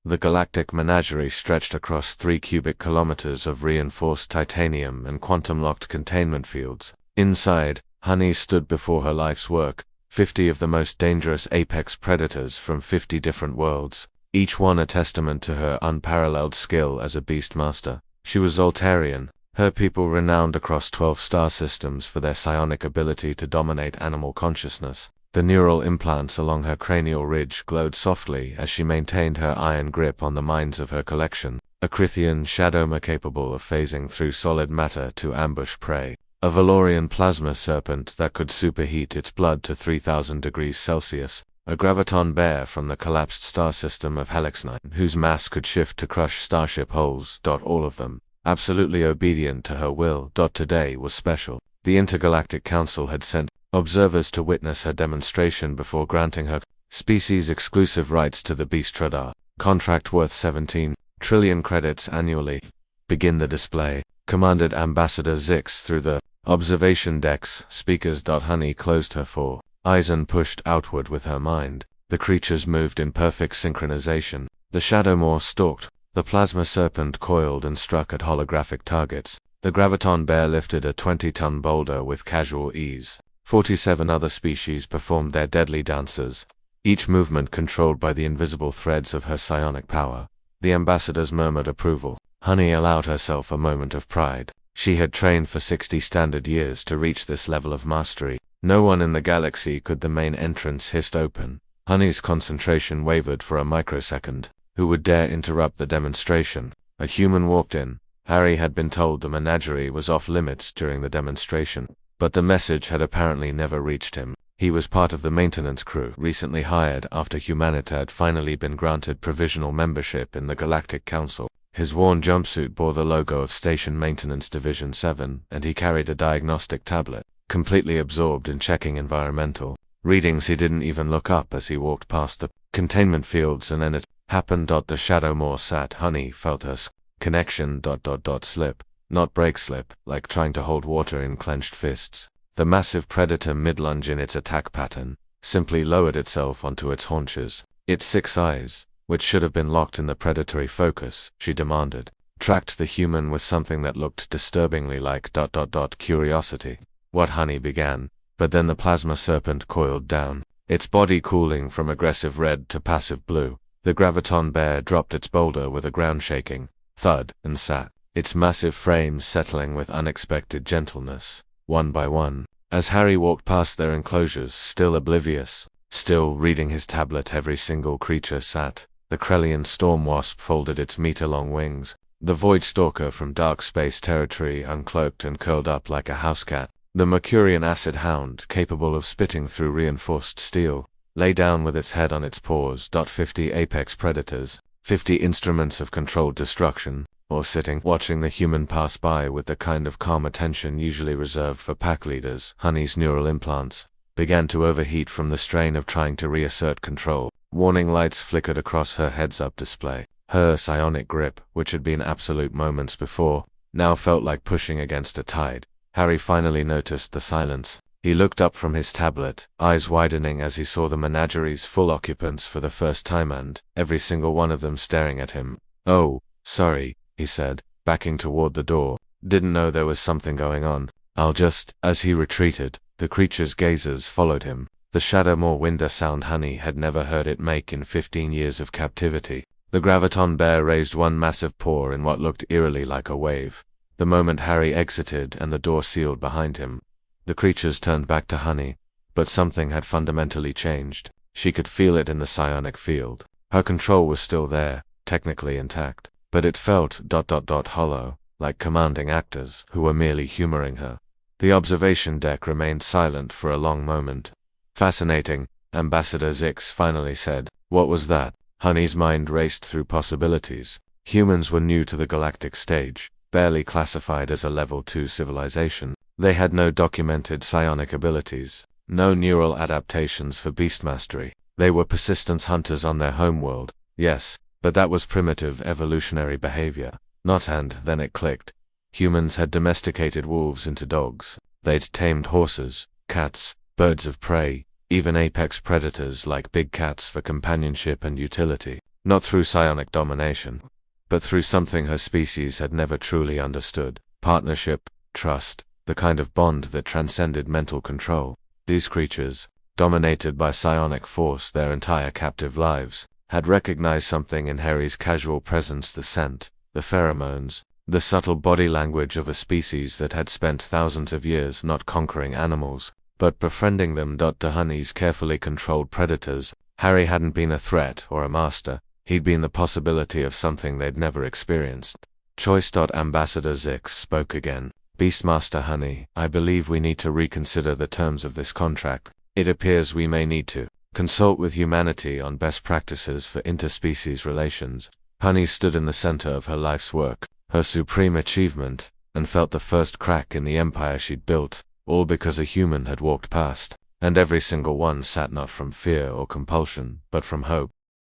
The galactic menagerie stretched across 3 cubic kilometers of reinforced titanium and quantum-locked containment fields. Inside, Honey stood before her life's work, 50 of the most dangerous apex predators from 50 different worlds, each one a testament to her unparalleled skill as a beastmaster. She was Zoltarian, her people renowned across 12 star systems for their psionic ability to dominate animal consciousness. The neural implants along her cranial ridge glowed softly as she maintained her iron grip on the minds of her collection, a Crithian shadowmer capable of phasing through solid matter to ambush prey, a Valorian plasma serpent that could superheat its blood to 3000 degrees Celsius, a graviton bear from the collapsed star system of Helix 9 whose mass could shift to crush starship hulls. All of them, absolutely obedient to her will. Today was special. The Intergalactic Council had sent observers to witness her demonstration before granting her species-exclusive rights to the Beast Radar, contract worth 17 trillion credits annually. Begin the display, commanded Ambassador Zix through the observation decks speakers. Honey closed her four eyes and pushed outward with her mind. The creatures moved in perfect synchronization. The Shadowmoor stalked, the plasma serpent coiled and struck at holographic targets. The graviton bear lifted a 20-ton boulder with casual ease. 47 other species performed their deadly dances, each movement controlled by the invisible threads of her psionic power. The ambassadors murmured approval. Honey allowed herself a moment of pride. She had trained for 60 standard years to reach this level of mastery. No one in the galaxy could. The main entrance hissed open. Honey's concentration wavered for a microsecond. Who would dare interrupt the demonstration? A human walked in. Harry had been told the menagerie was off limits during the demonstration, but the message had apparently never reached him. He was part of the maintenance crew recently hired after humanity had finally been granted provisional membership in the Galactic Council. His worn jumpsuit bore the logo of Station Maintenance Division 7, and he carried a diagnostic tablet, completely absorbed in checking environmental readings. He didn't even look up as he walked past the containment fields, and then it happened. The Shadowmoor sat. Honey felt her connection slip, not break slip, like trying to hold water in clenched fists. The massive predator mid-lunge in its attack pattern, simply lowered itself onto its haunches. Its 6 eyes, which should have been locked in the predatory focus, she demanded, tracked the human with something that looked disturbingly like curiosity. What Honey began, but then the plasma serpent coiled down, its body cooling from aggressive red to passive blue. The graviton bear dropped its boulder with a ground-shaking thud and sat, its massive frame settling with unexpected gentleness, one by one. As Harry walked past their enclosures, still oblivious, still reading his tablet, every single creature sat. The Krellian storm wasp folded its meter-long wings. The Void Stalker from Dark Space Territory uncloaked and curled up like a housecat. The Mercurian acid hound, capable of spitting through reinforced steel, lay down with its head on its paws. 50 apex predators, 50 instruments of controlled destruction, or sitting watching the human pass by with the kind of calm attention usually reserved for pack leaders. Honey's neural implants began to overheat from the strain of trying to reassert control. Warning lights flickered across her heads-up display. Her psionic grip, which had been absolute moments before, now felt like pushing against a tide. Harry finally noticed the silence. He looked up from his tablet, eyes widening as he saw the menagerie's full occupants for the first time, and every single one of them staring at him. "Oh, sorry," he said, backing toward the door. "Didn't know there was something going on. I'll just..." As he retreated, the creature's gazes followed him. The Shadowmoor wind, a sound Honey had never heard it make in 15 years of captivity. The graviton bear raised one massive paw in what looked eerily like a wave. The moment Harry exited and the door sealed behind him, the creatures turned back to Honey, but something had fundamentally changed. She could feel it in the psionic field. Her control was still there, technically intact, but it felt hollow, like commanding actors who were merely humoring her. The observation deck remained silent for a long moment. "Fascinating," Ambassador Zix finally said. "What was that?" Honey's mind raced through possibilities. Humans were new to the galactic stage, barely classified as a level 2 civilization. They had no documented psionic abilities, no neural adaptations for beast mastery. They were persistence hunters on their homeworld, yes, but that was primitive evolutionary behavior. Not. And then it clicked. Humans had domesticated wolves into dogs. They'd tamed horses, cats, birds of prey, even apex predators like big cats for companionship and utility. Not through psionic domination, but through something her species had never truly understood: partnership, trust, the kind of bond that transcended mental control. These creatures, dominated by psionic force their entire captive lives, had recognized something in Harry's casual presence: the scent, the pheromones, the subtle body language of a species that had spent thousands of years not conquering animals, but befriending them. To Honey's carefully controlled predators, Harry hadn't been a threat or a master, he'd been the possibility of something they'd never experienced. Choice. Ambassador Zix spoke again. Beastmaster Honey, I believe we need to reconsider the terms of this contract. It appears we may need to consult with humanity on best practices for interspecies relations. Honey stood in the center of her life's work, her supreme achievement, and felt the first crack in the empire she'd built, all because a human had walked past, and every single one sat not from fear or compulsion, but from hope.